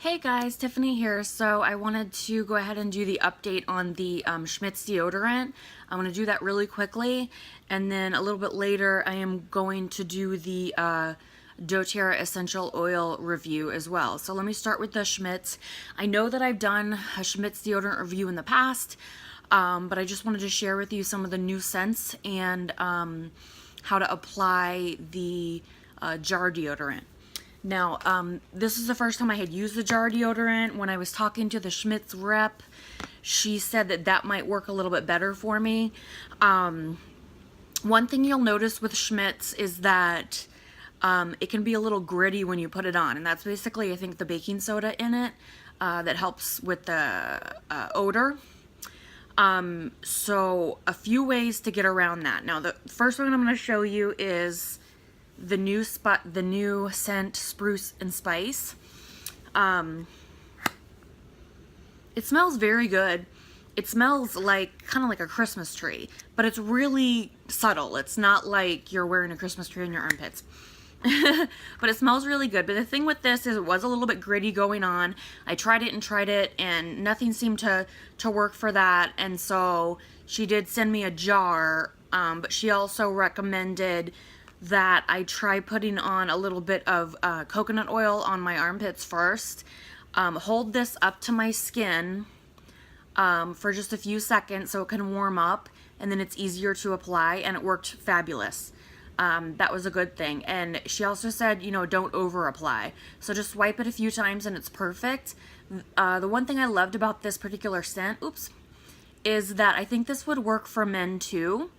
Hey guys, Tiffany here. So I wanted to go ahead and do the update on the Schmidt's deodorant. I'm going to do that really quickly, and then a little bit later I am going to do the doTERRA essential oil review as well. So let me start with the Schmidt's. I know that I've done a Schmidt's deodorant review in the past, but I just wanted to share with you some of the new scents and how to apply the jar deodorant. Now, this is the first time I had used the jar deodorant. When I was talking to the Schmidt's rep, she said that that might work a little bit better for me. One thing you'll notice with Schmidt's is that it can be a little gritty when you put it on, and that's basically, I think, the baking soda in it that helps with the odor. So a few ways to get around that. Now, the first one I'm going to show you is the new scent Spruce and Spice. It smells very good. It smells like kind of like a Christmas tree, but it's really subtle. It's not like you're wearing a Christmas tree in your armpits. But it smells really good. But the thing with this is it was a little bit gritty going on. I tried it and nothing seemed to work for that. And so she did send me a jar, but she also recommended that I try putting on a little bit of coconut oil on my armpits first. Hold this up to my skin for just a few seconds so it can warm up, and then it's easier to apply, and it worked fabulous. That was a good thing. And she also said, you know, don't over apply. So just wipe it a few times and it's perfect. The one thing I loved about this particular scent, is that I think this would work for men too.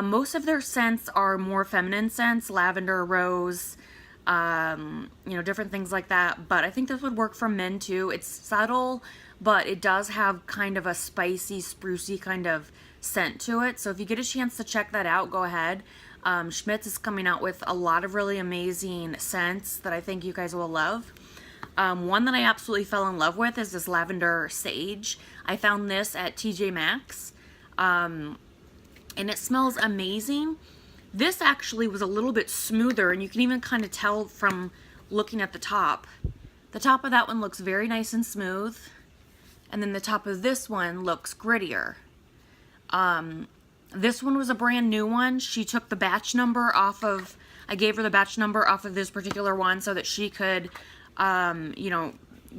Most of their scents are more feminine scents, lavender, rose, different things like that. But I think this would work for men too. It's subtle, but it does have kind of a spicy, sprucey kind of scent to it. So if you get a chance to check that out, go ahead. Schmidt's is coming out with a lot of really amazing scents that I think you guys will love. One that I absolutely fell in love with is this lavender sage. I found this at TJ Maxx. And it smells amazing. This actually was a little bit smoother, and you can even kind of tell from looking at the top. The top of that one looks very nice and smooth, and then the top of this one looks grittier. This one was a brand new one. She took the batch number off of, I gave her the batch number off of this particular one so that she could,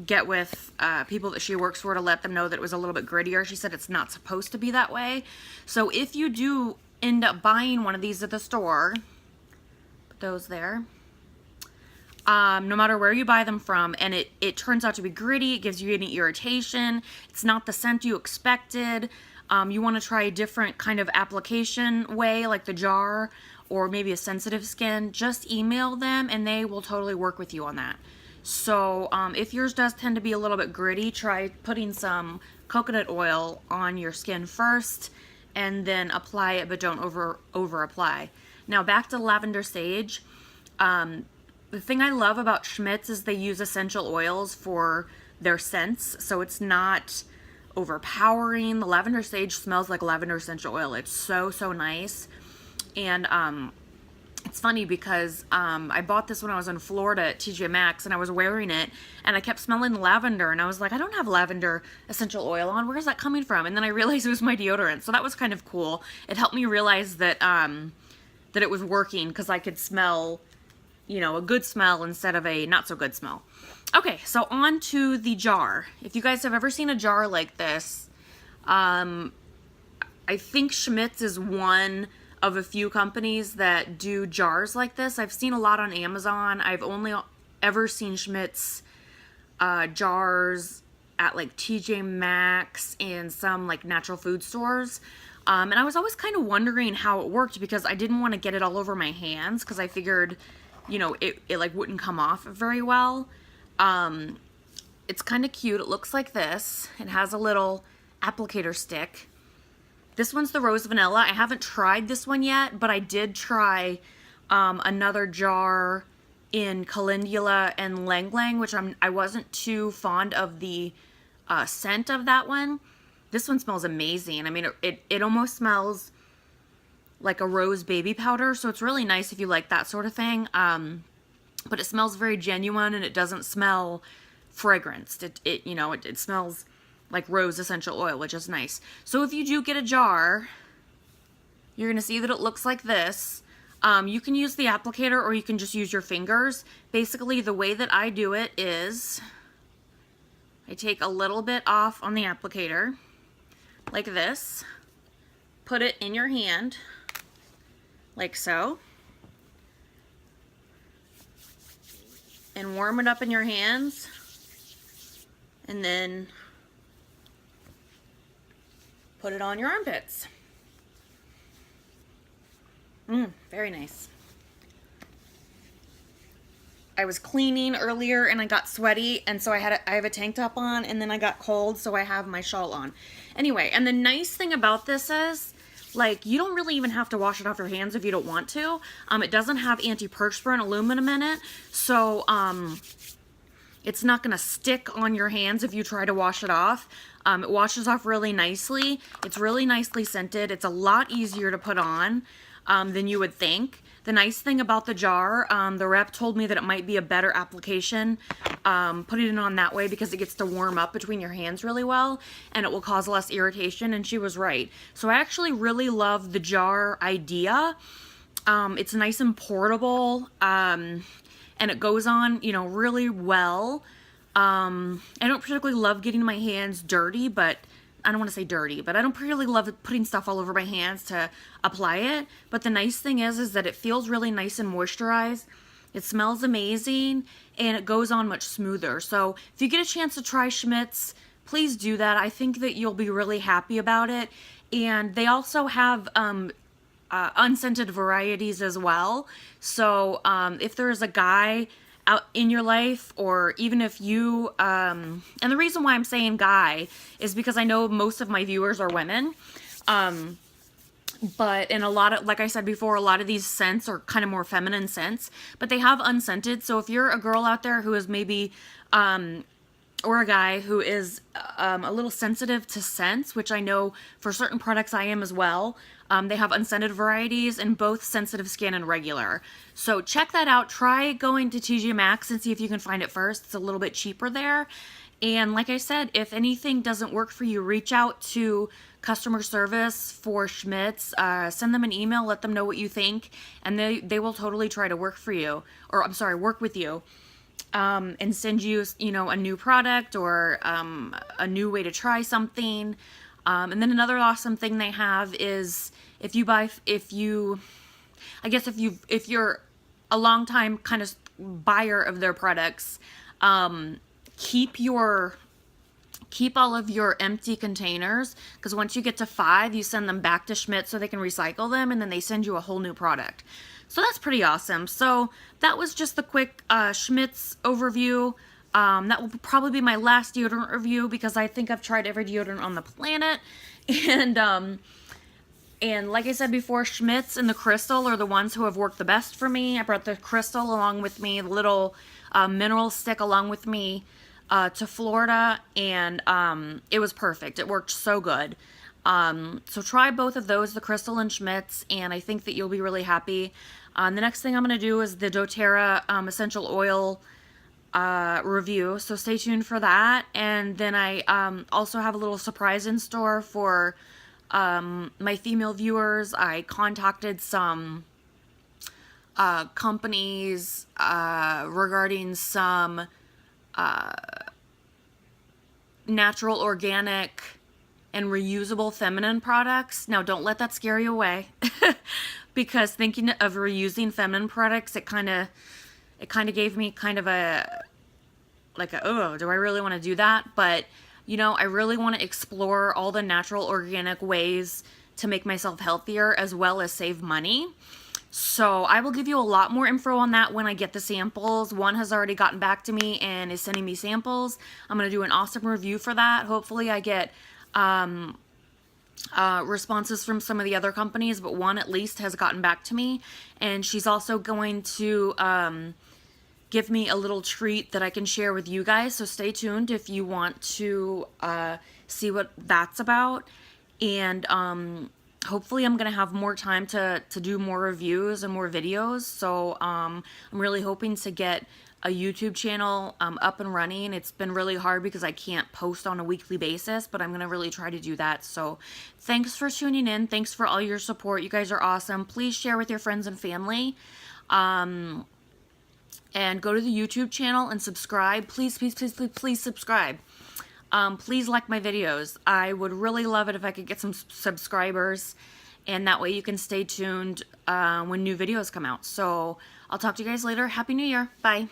get with people that she works for to let them know that it was a little bit grittier. She said it's not supposed to be that way. So if you do end up buying one of these at the store, put those there, no matter where you buy them from, and it turns out to be gritty, it gives you any irritation, it's not the scent you expected, you want to try a different kind of application way, like the jar, or maybe a sensitive skin, just email them and they will totally work with you on that. So if yours does tend to be a little bit gritty, try putting some coconut oil on your skin first and then apply it, but don't over apply. Now back to lavender sage. The thing I love about Schmidt's is they use essential oils for their scents, so it's not overpowering. The lavender sage smells like lavender essential oil. It's so nice. And it's funny because I bought this when I was in Florida at TJ Maxx, and I was wearing it and I kept smelling lavender, and I was like, I don't have lavender essential oil on. Where's that coming from? And then I realized it was my deodorant. So that was kind of cool. It helped me realize that that it was working because I could smell, a good smell instead of a not so good smell. Okay, so on to the jar. If you guys have ever seen a jar like this, I think Schmidt's is one of a few companies that do jars like this. I've seen a lot on Amazon. I've only ever seen Schmidt's jars at like TJ Maxx and some like natural food stores. And I was always kind of wondering how it worked because I didn't want to get it all over my hands because I figured, it like wouldn't come off very well. It's kind of cute. It looks like this. It has a little applicator stick. This one's the rose vanilla. I haven't tried this one yet, but I did try another jar in calendula and lang lang, which I wasn't too fond of the scent of that one. This one smells amazing. I mean, it almost smells like a rose baby powder, so it's really nice if you like that sort of thing. But it smells very genuine, and it doesn't smell fragranced. It smells like rose essential oil, which is nice. So if you do get a jar, you're going to see that it looks like this. You can use the applicator or you can just use your fingers. Basically, the way that I do it is I take a little bit off on the applicator, like this, put it in your hand, like so, and warm it up in your hands, and then put it on your armpits. Very nice. I was cleaning earlier and I got sweaty, and so I have a tank top on, and then I got cold, so I have my shawl on. Anyway, and the nice thing about this is, like, you don't really even have to wash it off your hands if you don't want to. It doesn't have antiperspirant aluminum in it, so it's not going to stick on your hands if you try to wash it off. It washes off really nicely. It's really nicely scented. It's a lot easier to put on than you would think. The nice thing about the jar, the rep told me that it might be a better application putting it on that way because it gets to warm up between your hands really well and it will cause less irritation, and she was right. So I actually really love the jar idea. It's nice and portable, and it goes on, really well. I don't particularly love getting my hands dirty, but I don't want to say dirty, but I don't really love putting stuff all over my hands to apply it. But the nice thing is that it feels really nice and moisturized. It smells amazing, and it goes on much smoother. So if you get a chance to try Schmidt's, please do that. I think that you'll be really happy about it. And they also have unscented varieties as well. So if there is a guy out in your life, or even if you, and the reason why I'm saying guy is because I know most of my viewers are women, but in a lot of, like I said before, a lot of these scents are kind of more feminine scents, but they have unscented. So if you're a girl out there who is maybe, or a guy who is a little sensitive to scents, which I know for certain products I am as well. They have unscented varieties in both sensitive skin and regular. So check that out. Try going to TJ Maxx and see if you can find it first. It's a little bit cheaper there. And like I said, if anything doesn't work for you, reach out to customer service for Schmidt's. Send them an email, let them know what you think, and they will totally try to work for you, or work with you. And send you, a new product or a new way to try something. And then another awesome thing they have is if you're a long time kind of buyer of their products, keep all of your empty containers, because once you get to 5, you send them back to Schmidt so they can recycle them, and then they send you a whole new product. So that's pretty awesome. So that was just the quick Schmidt's overview. That will probably be my last deodorant review because I think I've tried every deodorant on the planet. And like I said before, Schmidt's and the Crystal are the ones who have worked the best for me. I brought the Crystal along with me, the little mineral stick along with me to Florida, and it was perfect. It worked so good. So try both of those, the Crystal and Schmidt's, and I think that you'll be really happy. The next thing I'm going to do is the doTERRA essential oil review, so stay tuned for that. And then I also have a little surprise in store for my female viewers. I contacted some companies regarding some natural, organic, and reusable feminine products. Now, don't let that scare you away, because thinking of reusing feminine products, it kind of gave me kind of oh, do I really want to do that? But, I really want to explore all the natural, organic ways to make myself healthier as well as save money. So I will give you a lot more info on that when I get the samples. One has already gotten back to me and is sending me samples. I'm going to do an awesome review for that. Hopefully I get responses from some of the other companies, but one at least has gotten back to me. And she's also going to give me a little treat that I can share with you guys. So stay tuned if you want to see what that's about. And hopefully I'm going to have more time to do more reviews and more videos. So I'm really hoping to get a YouTube channel up and running. It's been really hard because I can't post on a weekly basis, but I'm going to really try to do that. So thanks for tuning in. Thanks for all your support. You guys are awesome. Please share with your friends and family. And go to the YouTube channel and subscribe. Please, please, please, please, please subscribe. Please like my videos. I would really love it if I could get some subscribers, and that way you can stay tuned when new videos come out. So I'll talk to you guys later. Happy New Year. Bye.